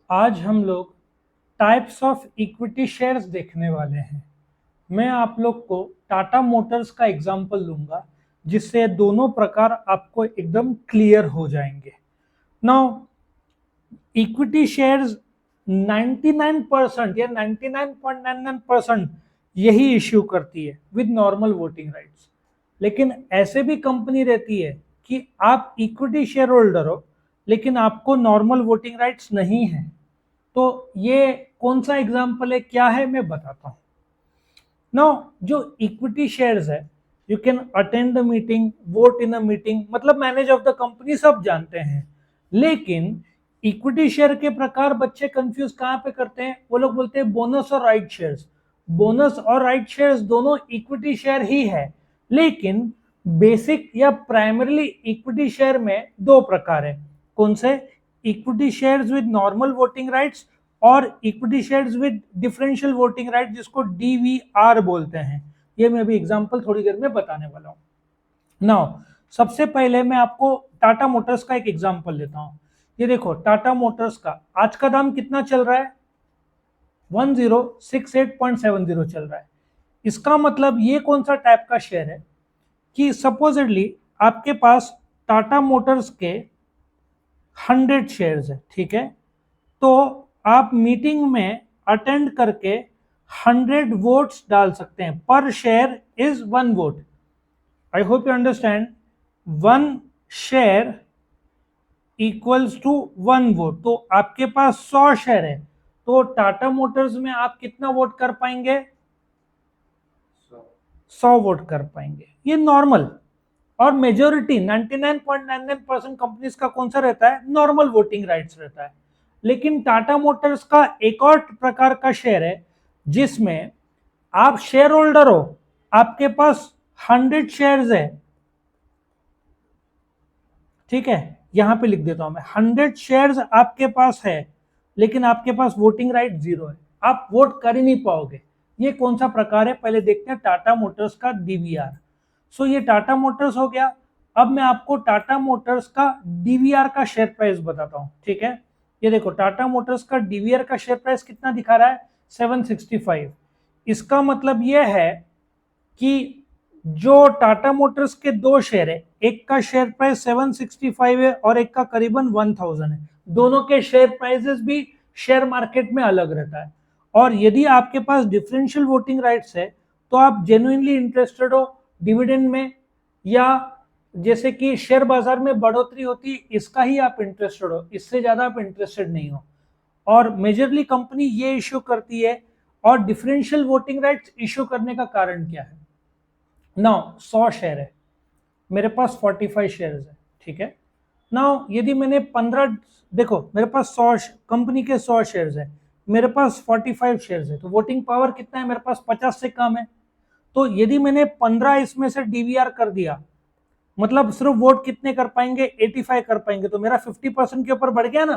आज हम लोग टाइप्स ऑफ इक्विटी शेयर्स देखने वाले हैं। मैं आप लोग को टाटा मोटर्स का एग्जांपल दूंगा जिससे दोनों प्रकार आपको एकदम क्लियर हो जाएंगे। नाउ इक्विटी शेयर्स 99% या 99.99% यही इश्यू करती है विद नॉर्मल वोटिंग राइट्स। लेकिन ऐसे भी कंपनी रहती है कि आप इक्विटी शेयर होल्डर हो लेकिन आपको नॉर्मल वोटिंग राइट्स नहीं है। तो ये कौन सा एग्जाम्पल है, क्या है, मैं बताता हूं। नाउ जो इक्विटी शेयर्स है, you can attend the meeting, vote in a meeting, मतलब मैनेज ऑफ द कंपनी सब जानते हैं। लेकिन इक्विटी शेयर के प्रकार बच्चे कंफ्यूज कहां पे करते हैं, वो लोग बोलते हैं बोनस और राइट शेयर्स। बोनस और राइट शेयर्स दोनों इक्विटी शेयर ही है, लेकिन बेसिक या प्राइमरीली इक्विटी शेयर में दो प्रकार है। कौन से? Equity shares with normal voting rights और equity shares with differential voting right, जिसको डीवीआर बोलते हैं। ये मैं अभी एग्जांपल थोड़ी देर में बताने वाला हूं। नाउ सबसे पहले मैं आपको टाटा मोटर्स का एक एग्जांपल लेता हूं। ये देखो, टाटा मोटर्स का आज का दाम कितना चल रहा है? 1068.70 चल रहा है। इसका मतलब ये कौन सा टाइप का शेयर है कि सपोजिटली आपके पास टाटा मोटर्स के 100 शेयर्स है, ठीक है? तो आप मीटिंग में अटेंड करके 100 वोट्स डाल सकते हैं। पर share is 1 vote. I hope you understand. 1 share equals to 1 vote. तो आपके पास 100 शेयर है, तो टाटा मोटर्स में आप कितना वोट कर पाएंगे? 100 वोट कर पाएंगे। ये नॉर्मल। और मेजोरिटी 99.99% कंपनीज का कौन सा रहता है? नॉर्मल वोटिंग राइट्स रहता है। लेकिन टाटा मोटर्स का एक और प्रकार का शेयर है जिसमें आप शेयर होल्डर हो, आपके पास 100 शेयर्स है, ठीक है? यहां पे लिख देता हूं मैं, 100 शेयर्स आपके पास है लेकिन आपके पास वोटिंग राइट 0 है, आप वोट कर ही नहीं पाओगे। ये कौन सा प्रकार है, पहले देखते हैं टाटा मोटर्स का डीवीआर। सो ये टाटा मोटर्स हो गया। अब मैं आपको टाटा मोटर्स का डीवीआर का शेयर प्राइस बताता हूं, ठीक है? ये देखो, टाटा मोटर्स का डीवीआर का शेयर प्राइस कितना दिखा रहा है? 765। इसका मतलब यह है कि जो टाटा मोटर्स के दो शेयर है, एक का शेयर प्राइस 765 है और एक का करीबन 1000 है। दोनों के शेयर प्राइसेस भी शेयर मार्केट में अलग रहता है। और यदि आपके पास डिफरेंशियल वोटिंग राइट्स है तो आप जेन्युइनली इंटरेस्टेड हो डिविडेंड में, या जैसे कि शेयर बाजार में बढ़ोतरी होती है इसका ही आप इंटरेस्टेड हो, इससे ज्यादा आप इंटरेस्टेड नहीं हो। और मेजरली कंपनी ये इश्यू करती है। और डिफरेंशियल वोटिंग राइट्स इश्यू करने का कारण क्या है? नाउ 100 शेयर है, मेरे पास 45 शेयर्स है, ठीक है? नाउ यदि मैंने 15, देखो मेरे पास 100 कंपनी के 100 शेयर्स है, मेरे पास 45 शेयर्स है, तो वोटिंग पावर कितना है? मेरे पास 50 से कम है। तो यदि मैंने 15 इसमें से डीवीआर कर दिया, मतलब सिर्फ वोट कितने कर पाएंगे? 85 कर पाएंगे, तो मेरा 50% के ऊपर बढ़ गया ना।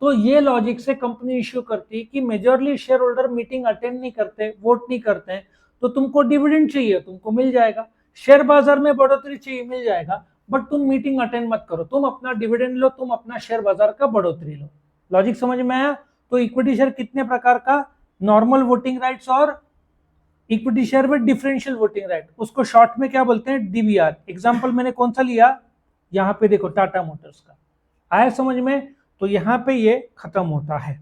तो ये लॉजिक से कंपनी इश्यू करती है कि majorly share holder meeting attend नहीं करते, वोट नहीं करते हैं, तो तुमको डिविडेंड चाहिए, तुमको मिल जाएगा। शेयर बाजार में बढ़ोतरी चाहिए, मिल जाएगा। बट तुम मीटिंग अटेंड मत करो, तुम अपना डिविडेंड लो, तुम अपना शेयर बाजार का बढ़ोतरी लो। लॉजिक समझ में आया? तो इक्विटी शेयर कितने प्रकार का? नॉर्मल वोटिंग राइट्स और equity share with differential voting right, उसको शॉर्ट में क्या बोलते हैं? डीवीआर। एग्जांपल मैंने कौन सा लिया? यहाँ पे देखो, टाटा मोटर्स का। आया समझ में? तो यहाँ पे ये खत्म होता है।